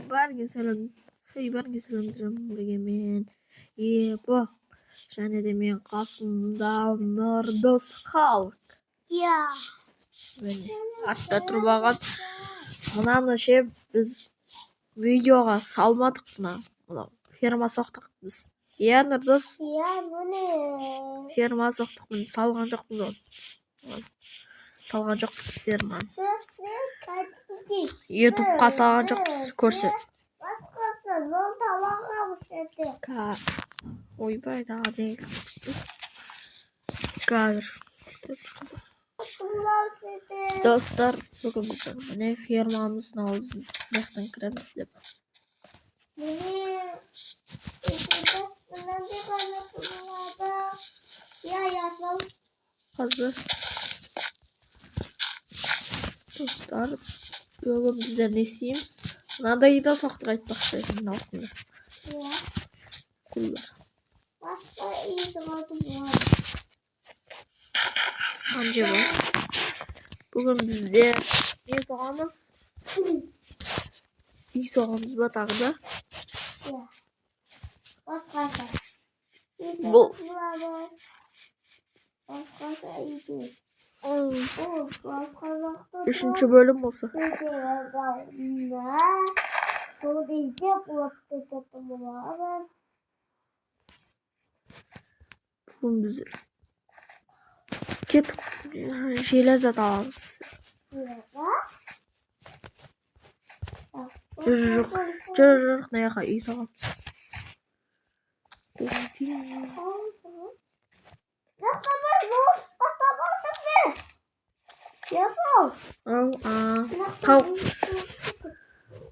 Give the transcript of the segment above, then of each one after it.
Barga salam birga men Ebo және де мен қасымда Нұрдос Халық. Міне артта тұрып алған мынаны ше біз видеоға салмадық. Мынау ферма соқтық біз. Иә, Нұрдос? Иә, міне. Ферма соқтық, міне салған жоқпыз оны. Салған жоқпыз ферманы. Ютубқа салған жоқпыз, көрсе. Басқасы, зон табанға ұшырды. Ойбай, дағы дейік. Қазір. Достар, бүгін біздің міне фермамыздың аузын мектен кіреміз деп. Қазір. Достар, бүгін біздер не істейміз? Мынандай да соқтық айтпақшы екен астында. Күллер. Басқа үйді қалды болады. Анже бар. Бүгін біздер не соғамыз? Үй соғамыз ба тағы да? Басқасы. Бұл. Басқасы үйді. Үшінші бөлім осы. Бүгін біздер кетіп железат аламыз. Жүрік неяқа үй соғамыз.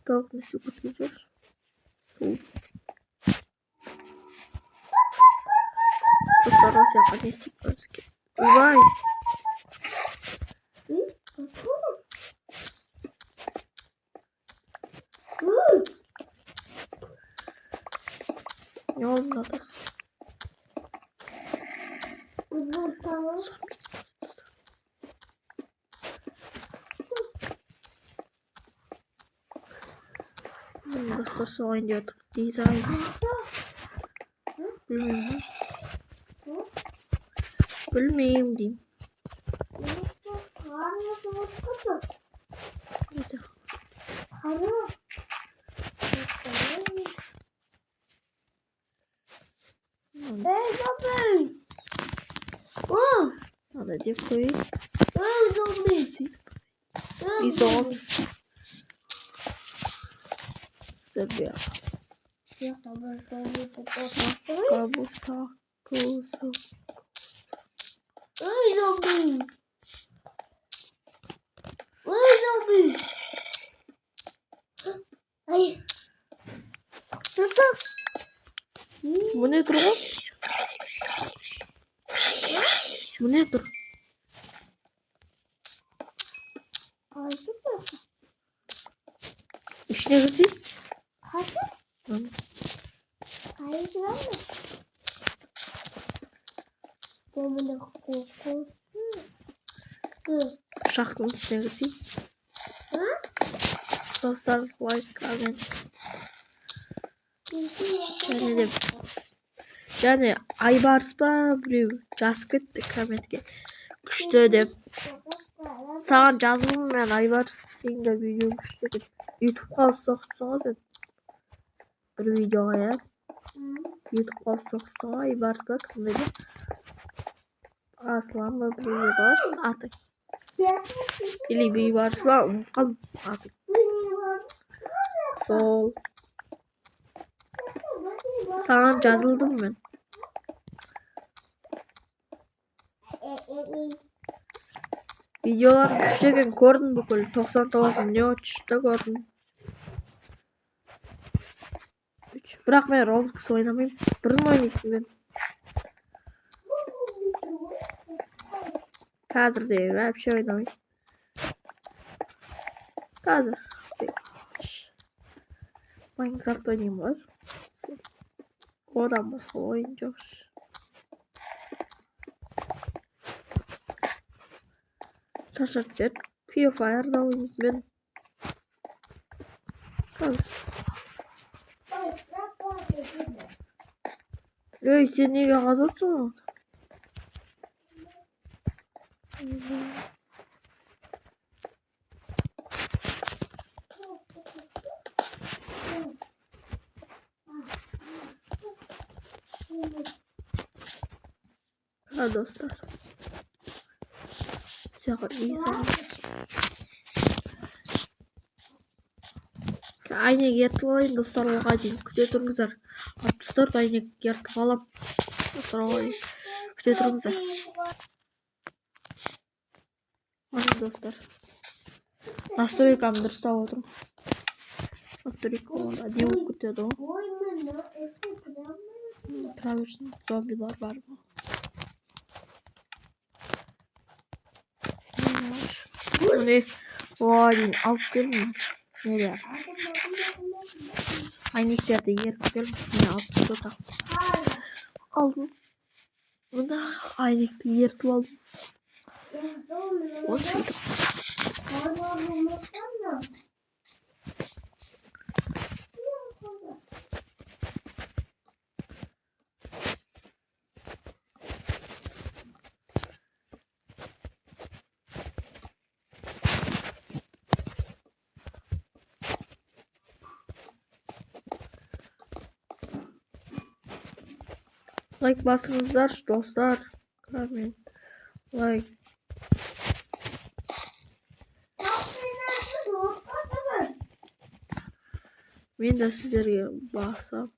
Тауық не істеп кеткен жүр? Достар, осы жаққа не істеп көреміз ке? Ойбай! Не oldu da? Dostlar soğan diyorduk. Dizayn. Bilmeyeyim diyeyim. Надо депоить. Изот. Себе. Кабуса. Bu nedir o? Bu nedir? İşine gitsin. Şahtın içine gitsin. Dostlar, like, comment. Және Айбарыс па біреу жазып кетті комментке. Күшті деп. Саған жазылым мен Айбарыс сенде видео күшті деп. Ютубқа алып соқтың ғой сен. Бір видеоға я. Ютубқа алып соқтың ғой Айбарыс па кімді деп. Аслан ба біреу бар атың. Или Айбарыс ба ұмытқан атың. Сол. Саған жазылдым мен. Videolar düşerken gördüm бүкіл 99 не очты көрдім. Бірақ мен Roblox ойнамаймын. Бұрын ойнайтын мен. Қазір дейін вообще ойнамаймын. Қазір. Minecraft ойнаймын ғой. Одан басқа ойын жоқ. Шаршатып жіберді. Free Fire'да ойнайтын мен. Ey sen nega qazotsың? Ha dostlar. İyi Aynek ертіп алайын достар, оған дейін күте тұрыңыздар. 64 айнек ертіп алам достар, оған дейін күте тұрыңыздар. Міне достар, настройкамды дұрыстап отырмын. Настройка онда әдемі болып кетеді ғой. Тұра берсін, зомбилар бар ма? Міне оған дейін алып келдім. Neler? Aynıklarda yer görmüşsün ya, altı aldım. Bunda aynıkta yer aldım. O şeydi. Like basınızlar dostlar. Amin. Like. Ben de sizlere baksam.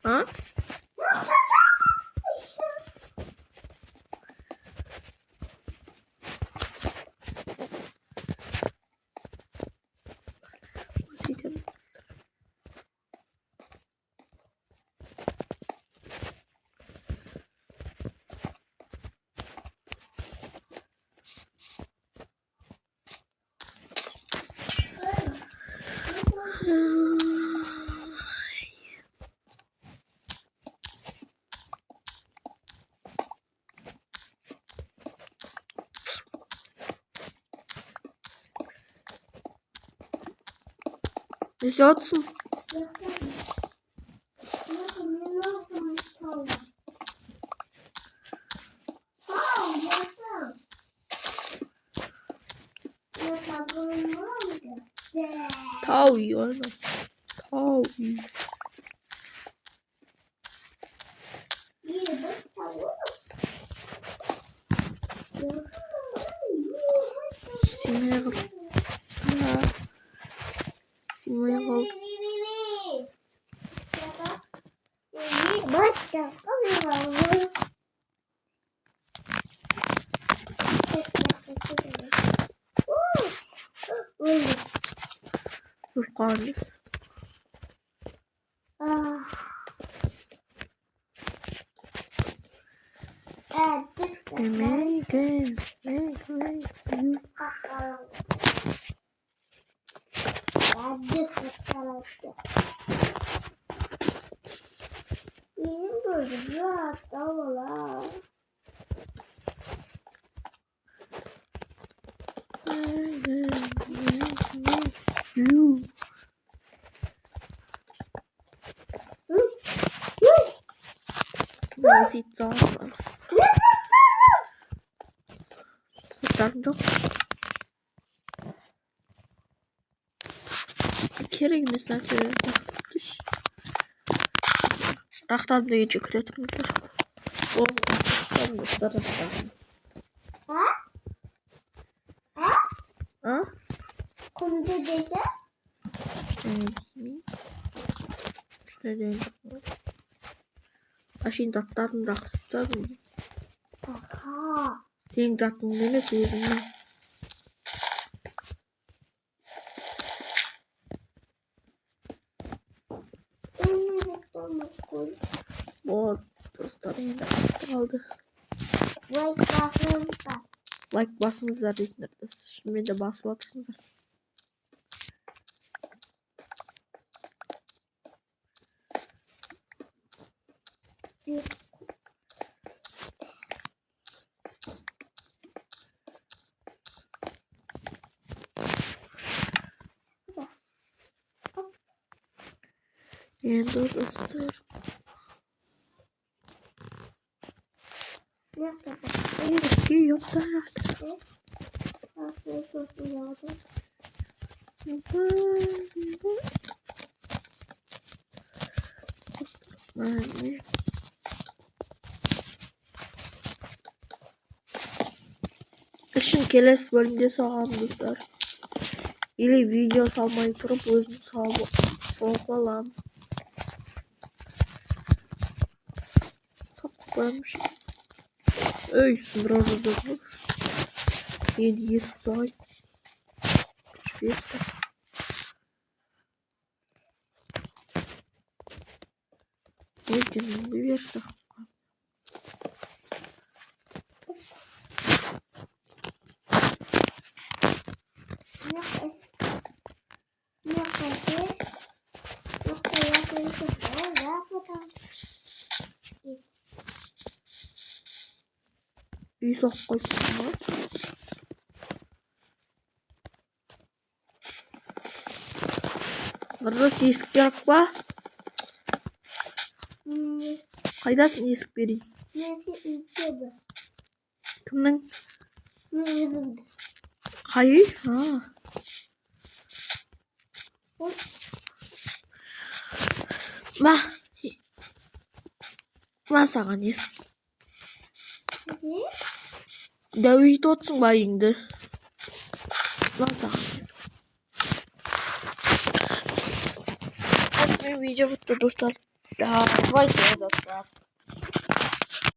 Ha? Ne yapsın? Tao yiyor. Tao yiyor. Sinir. Sinir. Furkan'ız. American. Benim böyle rahat havalar. Das sieht so aus. Dann doch. Bir kere gitmesini açıyorum. Rахтан deyince küretimiz var. Oğlum, dostlar Rахтан. Ha? Konuda dedi. Şöyle Aşın zatlarını Rахтан. Kaka. Senin zatın demesi yüzünden. Bu dostlar yine aldı. Like basınızlar dinlerde. Şimdi de basma atınızlar. Endi dostlar. Yok da bak. Eski yok da. Afiyet olsun yavrum. Yani. Işın keles bölümde sağlam dostlar. İli video salmayı turup özünü sağlam. Sapıklarmış. Öy sınırımızda bu. 7 say. Ой, canım bir versek. Bir sok koysunlar. Terus isik gerek ba? Kaydasın isik beri. Kimden? Hayır. Ha. Masakan isik. Dewi tutsun bayingdi. Masakan isik. Benim video bitti dostlar. Daha var ya dostlar.